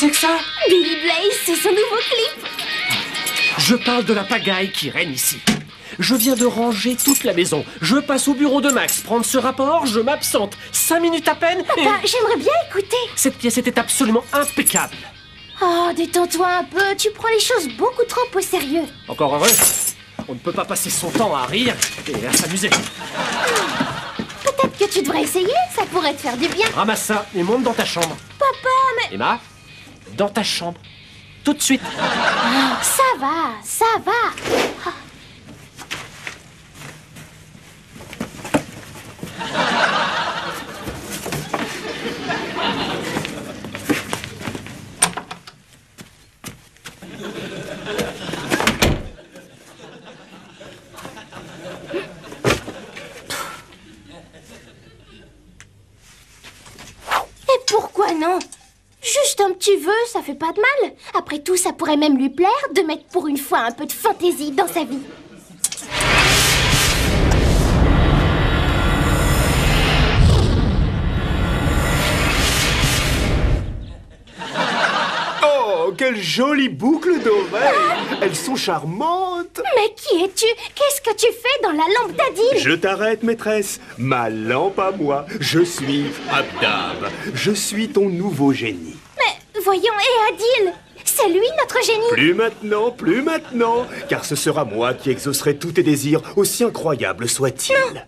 c'est que ça? Billy Blaze, c'est son nouveau clip. Je parle de la pagaille qui règne ici. Je viens de ranger toute la maison. Je passe au bureau de Max prendre ce rapport, je m'absente 5 minutes à peine et... Papa, j'aimerais bien écouter. Cette pièce était absolument impeccable. Oh, détends-toi un peu, tu prends les choses beaucoup trop au sérieux. Encore heureux. On ne peut pas passer son temps à rire et à s'amuser. Peut-être que tu devrais essayer, ça pourrait te faire du bien. Ramasse ça et monte dans ta chambre. Papa, mais... Emma, dans ta chambre. Tout de suite. Oh, ça va, ça va. Oh. Pourquoi non? Juste un petit vœu, ça fait pas de mal. Après tout, ça pourrait même lui plaire de mettre pour une fois un peu de fantaisie dans sa vie. Oh, quelle jolie boucle d'oreilles! Elles sont charmantes! Mais qui es-tu? Qu'est-ce que tu fais dans la lampe d'Adil? Je t'arrête, maîtresse. Ma lampe à moi. Je suis Abdab. Je suis ton nouveau génie. Mais voyons, et Adil? C'est lui notre génie? Plus maintenant, car ce sera moi qui exaucerai tous tes désirs, aussi incroyables soient-ils.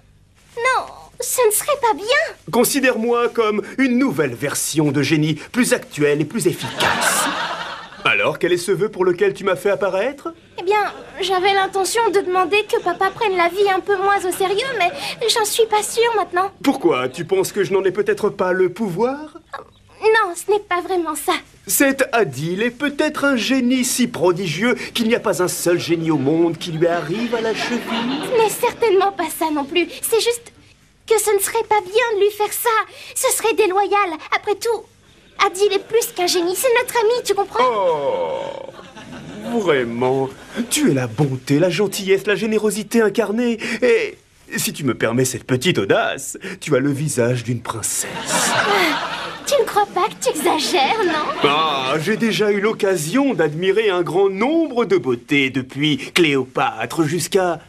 Non, ce ne serait pas bien. Considère-moi comme une nouvelle version de génie, plus actuelle et plus efficace. Alors, quel est ce vœu pour lequel tu m'as fait apparaître? Eh bien, j'avais l'intention de demander que papa prenne la vie un peu moins au sérieux, mais j'en suis pas sûre maintenant. Pourquoi? Tu penses que je n'en ai peut-être pas le pouvoir? Non, ce n'est pas vraiment ça. Cet Adil est peut-être un génie si prodigieux qu'il n'y a pas un seul génie au monde qui lui arrive à la cheville. Ce n'est certainement pas ça non plus. C'est juste que ce ne serait pas bien de lui faire ça. Ce serait déloyal. Après tout, Adil est plus qu'un génie. C'est notre ami, tu comprends? Oh, vraiment, tu es la bonté, la gentillesse, la générosité incarnée. Et si tu me permets cette petite audace, tu as le visage d'une princesse. Tu ne crois pas que tu exagères, non? Ah, j'ai déjà eu l'occasion d'admirer un grand nombre de beautés, depuis Cléopâtre jusqu'à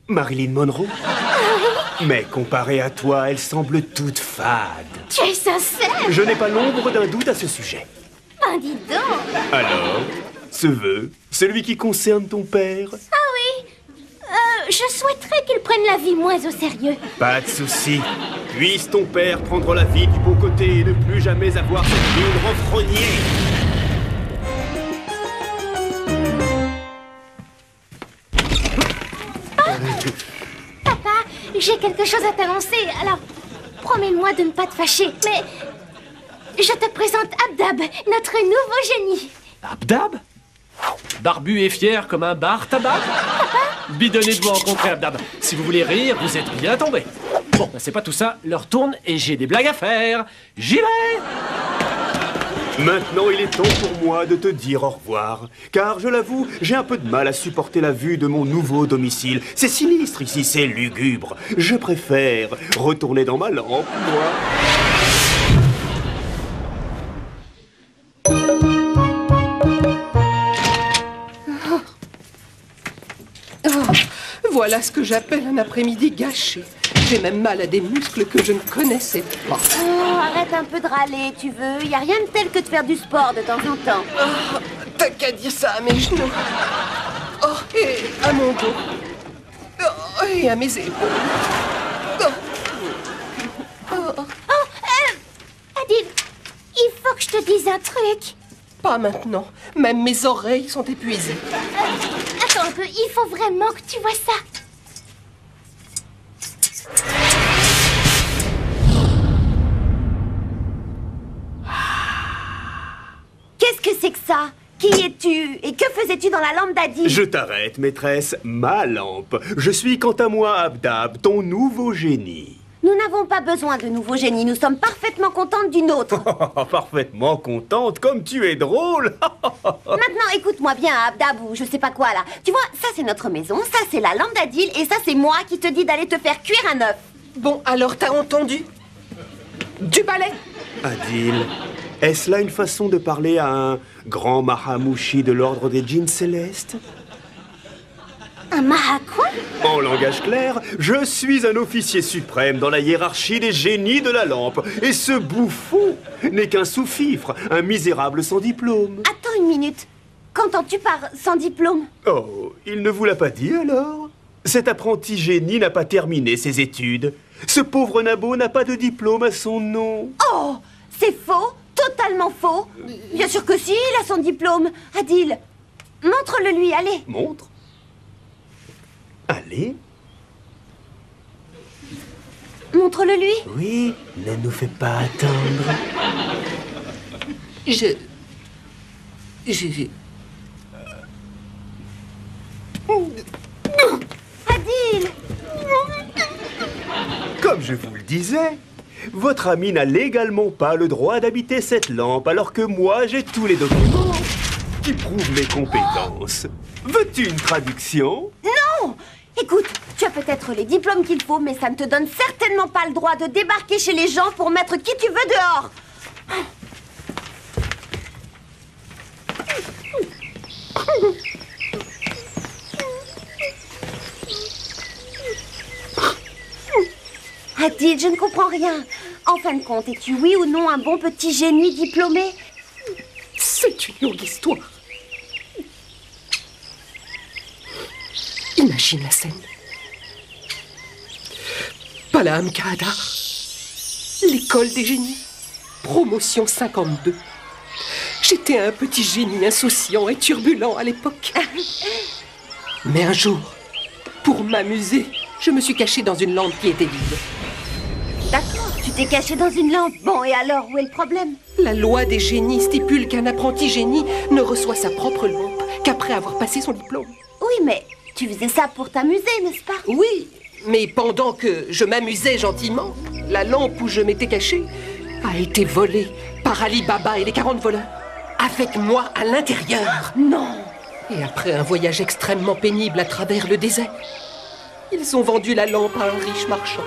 Marilyn Monroe. Mais comparée à toi, elle semble toute fade. Tu es sincère? Je n'ai pas l'ombre d'un doute à ce sujet. Ben, dis donc. Alors, ce vœu, celui qui concerne ton père? Ah oui. Je souhaiterais qu'il prenne la vie moins au sérieux. Pas de souci. Puisse ton père prendre la vie du beau côté et ne plus jamais avoir cette lune renfrognée. Papa, j'ai quelque chose à t'annoncer. Alors, promets-moi de ne pas te fâcher. Mais je te présente Abdab, notre nouveau génie. Abdab? Barbu et fier comme un bar tabac? Bidonné de vous rencontrer, Abdab. Si vous voulez rire, vous êtes bien tombé. Bon, c'est pas tout ça. L'heure tourne et j'ai des blagues à faire. J'y vais! Maintenant, il est temps pour moi de te dire au revoir. Car, je l'avoue, j'ai un peu de mal à supporter la vue de mon nouveau domicile. C'est sinistre ici, c'est lugubre. Je préfère retourner dans ma lampe, moi. Voilà ce que j'appelle un après-midi gâché. J'ai même mal à des muscles que je ne connaissais pas. Oh, arrête un peu de râler, tu veux. Il n'y a rien de tel que de faire du sport de temps en temps. Oh, t'as qu'à dire ça à mes genoux. Oh, et à mon dos. Oh, et à mes épaules. Adil, il faut que je te dise un truc. Pas maintenant. Même mes oreilles sont épuisées. Attends un peu, il faut vraiment que tu vois ça. Qu'est-ce que c'est que ça? Qui es-tu? Et que faisais-tu dans la lampe d'Adil? Je t'arrête, maîtresse. Ma lampe. Je suis quant à moi Abdab, ton nouveau génie. Nous n'avons pas besoin de nouveaux génies, nous sommes parfaitement contentes d'une autre. Parfaitement contente, comme tu es drôle. Maintenant, écoute-moi bien, Abdab, ou je sais pas quoi là. Tu vois, ça c'est notre maison, ça c'est la lampe d'Adil, et ça c'est moi qui te dis d'aller te faire cuire un œuf. Bon, alors t'as entendu? Du balai. Adil, Est-ce là une façon de parler à un grand Mahamouchi de l'ordre des djinns célestes? Un maha quoi? En langage clair, je suis un officier suprême dans la hiérarchie des génies de la lampe. Et ce bouffon n'est qu'un sous-fifre, un misérable sans diplôme. Attends une minute. Qu'entends-tu par sans diplôme? Oh, il ne vous l'a pas dit alors? Cet apprenti génie n'a pas terminé ses études. Ce pauvre nabo n'a pas de diplôme à son nom. Oh, c'est faux, totalement faux. Bien sûr que si, il a son diplôme. Adil, montre-le lui, allez. Montre. Allez. Montre-le lui. Oui, ne nous fais pas attendre. Adil. Comme je vous le disais, votre ami n'a légalement pas le droit d'habiter cette lampe, alors que moi, j'ai tous les documents qui prouvent mes compétences. Veux-tu une traduction? Non. Écoute, tu as peut-être les diplômes qu'il faut, mais ça ne te donne certainement pas le droit de débarquer chez les gens pour mettre qui tu veux dehors. Adil, je ne comprends rien. En fin de compte, es-tu oui ou non un bon petit génie diplômé? C'est une longue histoire. Imagine la scène. Palam Kahada, l'école des génies, promotion 52. J'étais un petit génie insouciant et turbulent à l'époque. Mais un jour, pour m'amuser, je me suis caché dans une lampe qui était vide. D'accord, tu t'es caché dans une lampe. Bon, et alors, où est le problème? La loi des génies stipule qu'un apprenti génie ne reçoit sa propre lampe qu'après avoir passé son diplôme. Oui, mais tu faisais ça pour t'amuser, n'est-ce pas? Oui, mais pendant que je m'amusais gentiment, la lampe où je m'étais caché a été volée par Ali Baba et les 40 voleurs, avec moi à l'intérieur. Non. Et après un voyage extrêmement pénible à travers le désert, ils ont vendu la lampe à un riche marchand.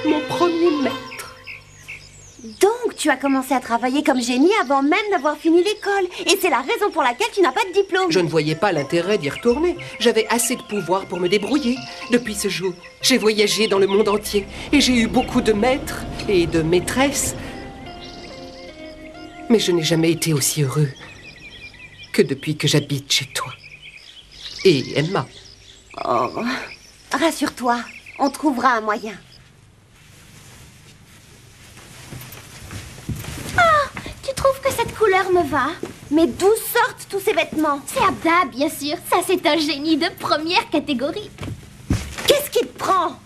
Mon premier maître. Donc, tu as commencé à travailler comme génie avant même d'avoir fini l'école. Et c'est la raison pour laquelle tu n'as pas de diplôme. Je ne voyais pas l'intérêt d'y retourner. J'avais assez de pouvoir pour me débrouiller. Depuis ce jour, j'ai voyagé dans le monde entier et j'ai eu beaucoup de maîtres et de maîtresses. Mais je n'ai jamais été aussi heureux que depuis que j'habite chez toi. Et Emma. Oh, rassure-toi, on trouvera un moyen. Tu trouves que cette couleur me va? Mais d'où sortent tous ces vêtements? C'est Abda, bien sûr. Ça, c'est un génie de première catégorie. Qu'est-ce qui te prend?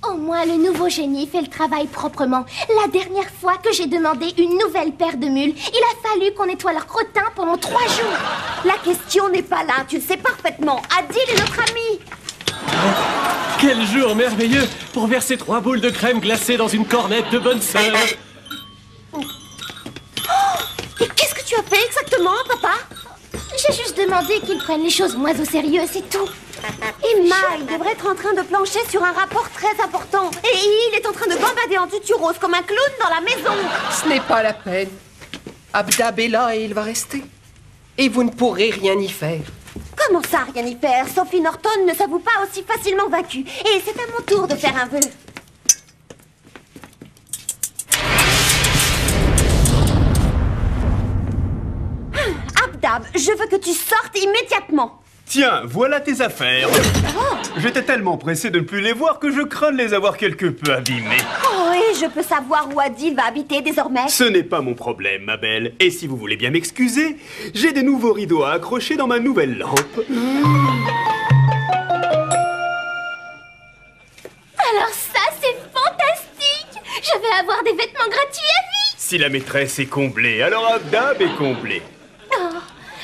Au moins, le nouveau génie fait le travail proprement. La dernière fois que j'ai demandé une nouvelle paire de mules, il a fallu qu'on nettoie leur crottin pendant 3 jours. La question n'est pas là, tu le sais parfaitement. Adil est notre ami. Quel jour merveilleux pour verser 3 boules de crème glacée dans une cornette de bonne sœur. Et qu'est-ce que tu as fait exactement, papa? J'ai juste demandé qu'ils prennent les choses moins au sérieux, c'est tout. Emma, il devrait être en train de plancher sur un rapport très important. Et il est en train de gambader en tutu rose comme un clown dans la maison. Ce n'est pas la peine. Abdab est là et il va rester. Et vous ne pourrez rien y faire. Comment ça, rien y faire? Sophie Norton ne s'avoue pas aussi facilement vaincue. Et c'est à mon tour de faire un vœu. Abdab, je veux que tu sortes immédiatement. Tiens, voilà tes affaires. J'étais tellement pressé de ne plus les voir que je crains de les avoir quelque peu abîmées. Oh, et je peux savoir où Adil va habiter désormais? Ce n'est pas mon problème, ma belle. Et si vous voulez bien m'excuser, j'ai des nouveaux rideaux à accrocher dans ma nouvelle lampe. Alors ça, c'est fantastique! Je vais avoir des vêtements gratuits à vie! Si la maîtresse est comblée, alors Abdab est comblé. Oh,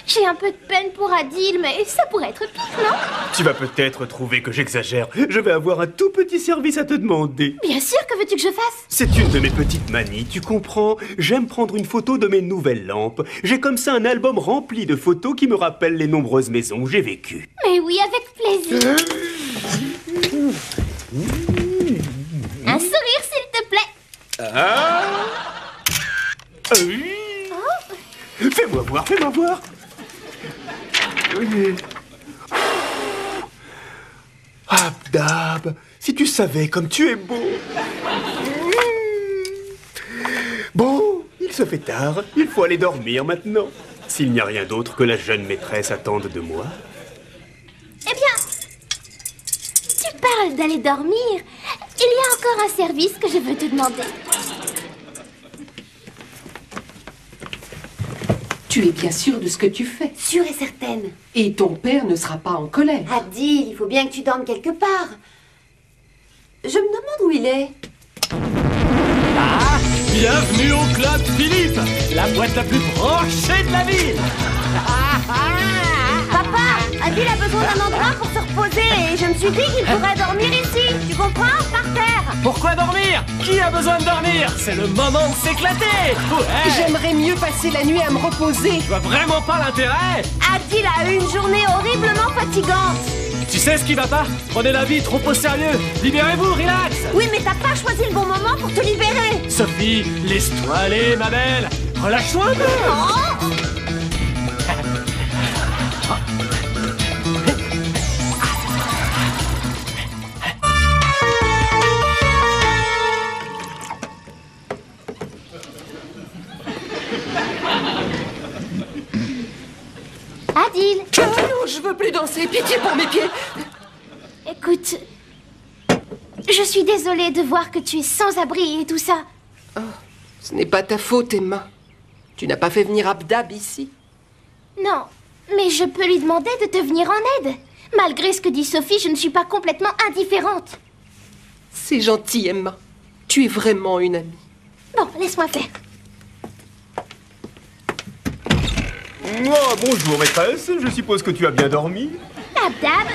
j'ai un peu de peine pour Adil, mais ça pourrait être pire, non? Tu vas peut-être trouver que j'exagère. Je vais avoir un tout petit service à te demander. Bien sûr, que veux-tu que je fasse? C'est une de mes petites manies, tu comprends? J'aime prendre une photo de mes nouvelles lampes. J'ai comme ça un album rempli de photos qui me rappellent les nombreuses maisons où j'ai vécu. Mais oui, avec plaisir. Un sourire, s'il te plaît. Ah! Oui. Fais-moi voir, fais-moi voir. Oui. Abdab, si tu savais comme tu es beau. Bon, il se fait tard, il faut aller dormir maintenant. S'il n'y a rien d'autre que la jeune maîtresse attende de moi. Eh bien, tu parles d'aller dormir. Il y a encore un service que je veux te demander. Tu es bien sûre de ce que tu fais. Sûre et certaine. Et ton père ne sera pas en colère. Adil, il faut bien que tu dormes quelque part. Je me demande où il est. Ah, bienvenue au Club Philippe, la boîte la plus branchée de la ville. Papa, Adil a besoin d'un endroit pour se reposer et je me suis dit qu'il pourrait dormir ici. Tu comprends? Par terre. Pourquoi dormir? Qui a besoin de dormir? C'est le moment de s'éclater. Ouais. J'aimerais mieux passer la nuit à me reposer. Tu vois vraiment pas l'intérêt? Adil a eu une journée horriblement fatigante. Tu sais ce qui va pas? Prenez la vie trop au sérieux. Libérez-vous, relax. Oui, mais t'as pas choisi le bon moment pour te libérer. Sophie, laisse-toi aller, ma belle. Relâche-toi un peu. Adil, Non, je veux plus danser. Pitié pour mes pieds. écoute, je suis désolée de voir que tu es sans abri et tout ça. Ce n'est pas ta faute, Emma. Tu n'as pas fait venir Abdab ici. Non, mais je peux lui demander de te venir en aide. Malgré ce que dit Sophie, je ne suis pas complètement indifférente. C'est gentil, Emma. Tu es vraiment une amie. Bon, laisse-moi faire. Oh, bonjour maîtresse, je suppose que tu as bien dormi. Abdab,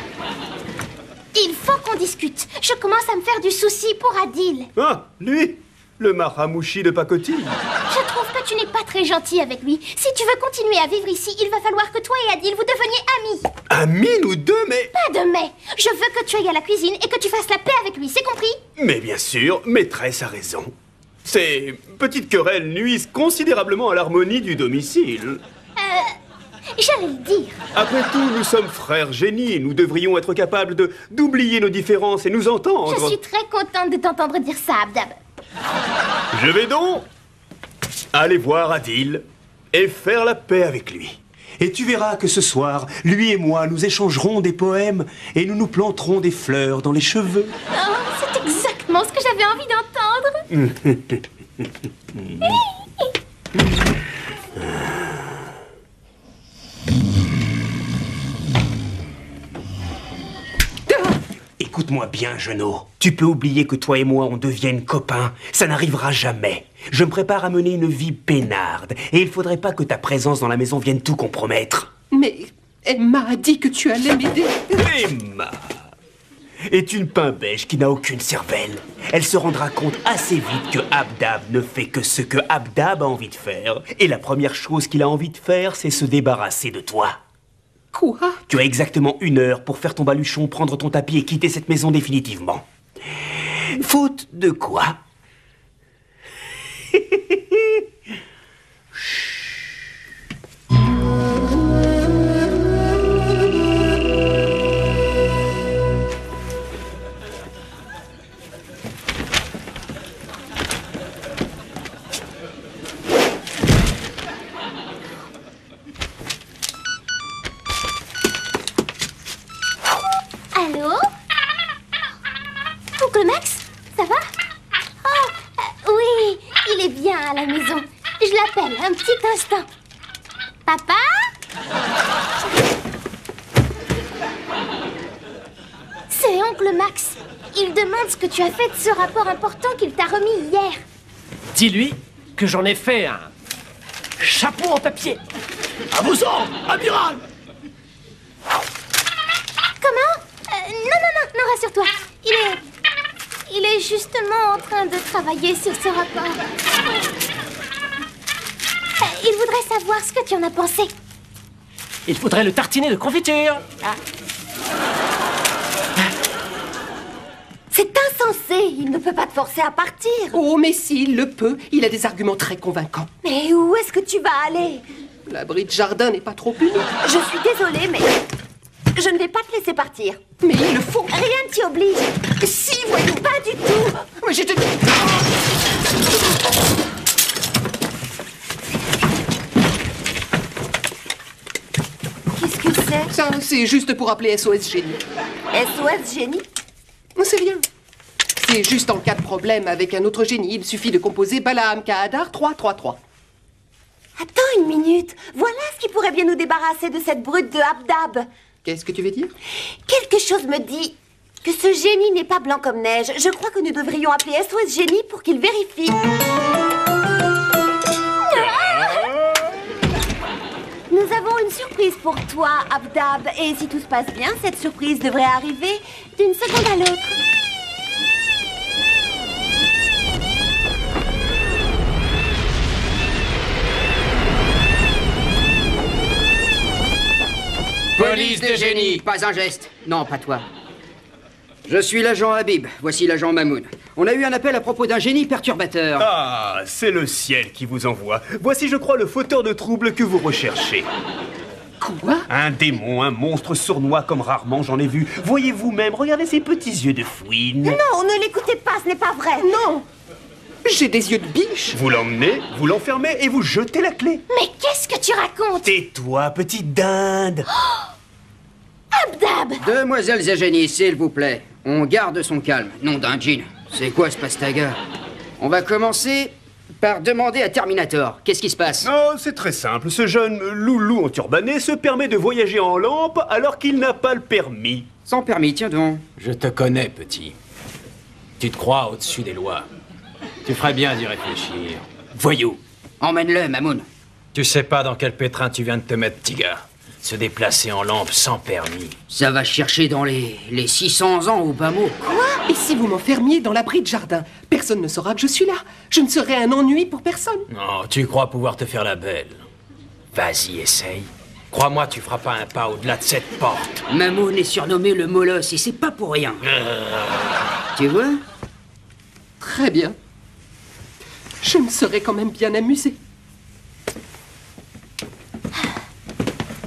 il faut qu'on discute. Je commence à me faire du souci pour Adil. Ah, lui, le mahamouchi de pacotille. Je trouve que tu n'es pas très gentil avec lui. Si tu veux continuer à vivre ici, il va falloir que toi et Adil, vous deveniez amis. Amis, nous deux, mais... Pas de mais. Je veux que tu ailles à la cuisine et que tu fasses la paix avec lui, c'est compris? Mais bien sûr, maîtresse a raison. Ces petites querelles nuisent considérablement à l'harmonie du domicile. J'allais le dire. Après tout, nous sommes frères génies. Nous devrions être capables d'oublier nos différences et nous entendre. Je suis très contente de t'entendre dire ça, Abdab. Je vais donc aller voir Adil et faire la paix avec lui. Et tu verras que ce soir, lui et moi, nous échangerons des poèmes et nous nous planterons des fleurs dans les cheveux. Oh, c'est exactement ce que j'avais envie d'entendre. Écoute-moi bien, Jeannot. Tu peux oublier que toi et moi, on devienne copains. Ça n'arrivera jamais. Je me prépare à mener une vie peinarde. Et il faudrait pas que ta présence dans la maison vienne tout compromettre. Mais Emma a dit que tu allais m'aider. Emma est une pain-beige qui n'a aucune cervelle. Elle se rendra compte assez vite que Abdab ne fait que ce que Abdab a envie de faire. Et la première chose qu'il a envie de faire, c'est se débarrasser de toi. Quoi? Tu as exactement 1 heure pour faire ton baluchon, prendre ton tapis et quitter cette maison définitivement. Faute de quoi? Allô? Oncle Max, ça va? Oh, oui, il est bien à la maison. Je l'appelle un petit instant. Papa? C'est Oncle Max. Il demande ce que tu as fait de ce rapport important qu'il t'a remis hier. Dis-lui que j'en ai fait un chapeau en papier. À vos ordres, amiral. Comment? Non, rassure-toi. Il est justement en train de travailler sur ce rapport. Il voudrait savoir ce que tu en as pensé. Il faudrait le tartiner de confiture. Ah. C'est insensé. Il ne peut pas te forcer à partir. Oh, mais s'il le peut, il a des arguments très convaincants. Mais où est-ce que tu vas aller? L'abri de jardin n'est pas trop puni. Je suis désolée, mais je ne vais pas te laisser partir. Mais il le faut. Rien ne t'y oblige. Si, voyons. Pas du tout. Mais je te... Qu'est-ce que c'est? Ça, c'est juste pour appeler SOS Génie. SOS Génie? C'est rien. C'est juste en cas de problème avec un autre génie, il suffit de composer Balaam Kahadar 333. Attends une minute. Voilà ce qui pourrait bien nous débarrasser de cette brute de Abdab. Qu'est-ce que tu veux dire? Quelque chose me dit que ce génie n'est pas blanc comme neige. Je crois que nous devrions appeler SOS Génie pour qu'il vérifie. Nous avons une surprise pour toi, Abdab. Et si tout se passe bien, cette surprise devrait arriver d'une seconde à l'autre. Police de génie, pas un geste. Non, pas toi. Je suis l'agent Habib, voici l'agent Mamoun. On a eu un appel à propos d'un génie perturbateur. Ah, c'est le ciel qui vous envoie. Voici, je crois, le fauteur de troubles que vous recherchez. Quoi? Un démon, un monstre sournois comme rarement j'en ai vu. Voyez vous-même, regardez ses petits yeux de fouine. Non, ne l'écoutez pas, ce n'est pas vrai. Non! J'ai des yeux de biche. Vous l'emmenez, vous l'enfermez et vous jetez la clé. Mais qu'est-ce que tu racontes? Tais-toi, petite dinde. Abdab! Demoiselles et génies, s'il vous plaît, on garde son calme, nom d'un djinn. C'est quoi ce pastaga? On va commencer par demander à Terminator. Qu'est-ce qui se passe? Oh, c'est très simple. Ce jeune loulou enturbané se permet de voyager en lampe alors qu'il n'a pas le permis. Sans permis, tiens donc. Je te connais, petit. Tu te crois au-dessus des lois. Tu ferais bien d'y réfléchir. Voyou! Emmène-le, Mamoun. Tu sais pas dans quel pétrin tu viens de te mettre, petit gars. Se déplacer en lampe sans permis. Ça va chercher dans les 600 ans au bas mot. Et si vous m'enfermiez dans l'abri de jardin? Personne ne saura que je suis là. Je ne serai un ennui pour personne. Non, tu crois pouvoir te faire la belle. Vas-y, essaye. Crois-moi, tu feras pas un pas au-delà de cette porte. Mamoun est surnommé le Molosse et c'est pas pour rien. Tu vois? Très bien. Je me serais quand même bien amusé.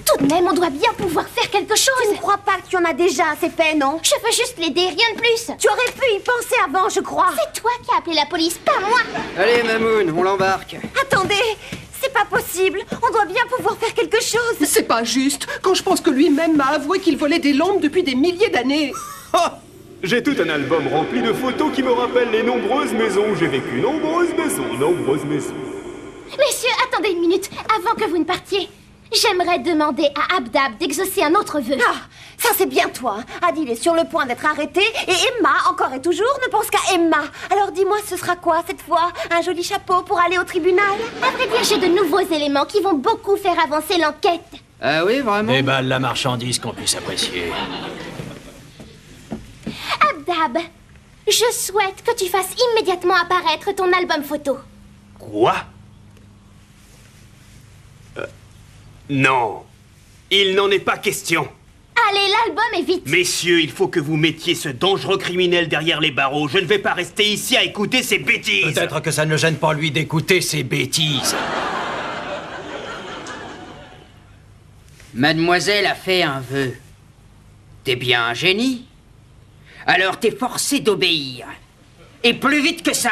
Tout de même, on doit bien pouvoir faire quelque chose. Tu ne crois pas que tu en as déjà assez fait, non? Je veux juste l'aider, rien de plus. Tu aurais pu y penser avant, je crois. C'est toi qui as appelé la police, pas moi. Allez, Mamoun, on l'embarque. Attendez, c'est pas possible. On doit bien pouvoir faire quelque chose. C'est pas juste, quand je pense que lui-même m'a avoué qu'il volait des lampes depuis des milliers d'années. Ah! J'ai tout un album rempli de photos qui me rappellent les nombreuses maisons où j'ai vécu. Nombreuses maisons. Messieurs, attendez une minute, avant que vous ne partiez. J'aimerais demander à Abdab d'exaucer un autre vœu. Ah, ça c'est bien toi. Adil est sur le point d'être arrêté et Emma, encore et toujours, ne pense qu'à Emma. Alors dis-moi, ce sera quoi cette fois? Un joli chapeau pour aller au tribunal? À vrai dire, j'ai de nouveaux éléments qui vont beaucoup faire avancer l'enquête. Ah oui, vraiment? Déballe la marchandise qu'on puisse apprécier. Abdab, je souhaite que tu fasses immédiatement apparaître ton album photo. Quoi? Non. Il n'en est pas question. Allez, l'album est vite. Messieurs, il faut que vous mettiez ce dangereux criminel derrière les barreaux. Je ne vais pas rester ici à écouter ces bêtises. Peut-être que ça ne gêne pas lui d'écouter ces bêtises. Mademoiselle a fait un vœu. T'es bien un génie? Alors t'es forcé d'obéir. Et plus vite que ça.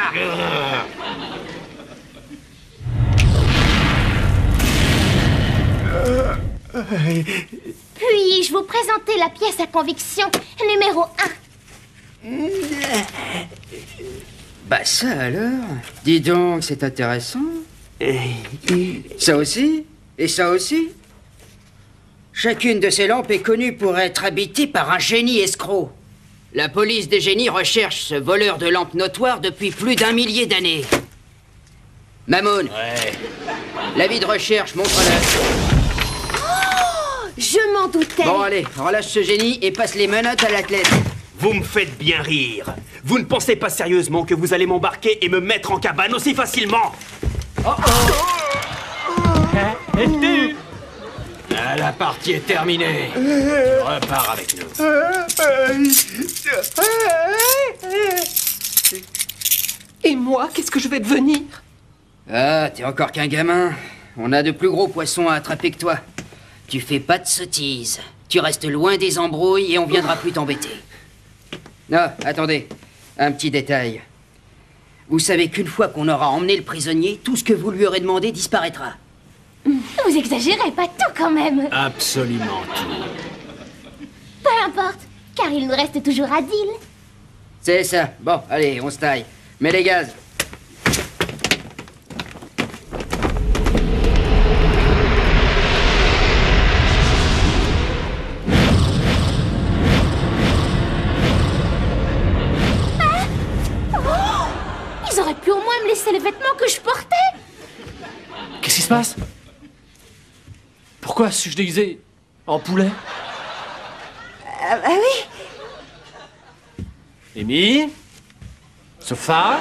Puis-je vous présenter la pièce à conviction numéro 1? Bah ça alors. Dis donc, c'est intéressant. Ça aussi? Et ça aussi? Chacune de ces lampes est connue pour être habitée par un génie escroc. La police des génies recherche ce voleur de lampes notoire depuis plus d'1 millier d'années. Mamoun. Ouais. L'avis de recherche, montre-le. Je m'en doutais. Bon allez, relâche ce génie et passe les menottes à l'athlète. Vous me faites bien rire. Vous ne pensez pas sérieusement que vous allez m'embarquer et me mettre en cabane aussi facilement? Alors, la partie est terminée. Tu repars avec nous. Et moi, qu'est-ce que je vais devenir? Ah, t'es encore qu'un gamin. On a de plus gros poissons à attraper que toi. Tu fais pas de sottises. Tu restes loin des embrouilles et on viendra plus t'embêter. Non, attendez. Un petit détail. Vous savez qu'une fois qu'on aura emmené le prisonnier, tout ce que vous lui aurez demandé disparaîtra. Vous exagérez pas tout quand même. Absolument tout. Peu importe, car il nous reste toujours Adil. C'est ça. Bon, allez, on se taille. Mets les gaz. Ils auraient pu au moins me laisser les vêtements que je portais. Qu'est-ce qui se passe? Pourquoi suis-je déguisé en poulet? Ah oui. Amy? Sofa?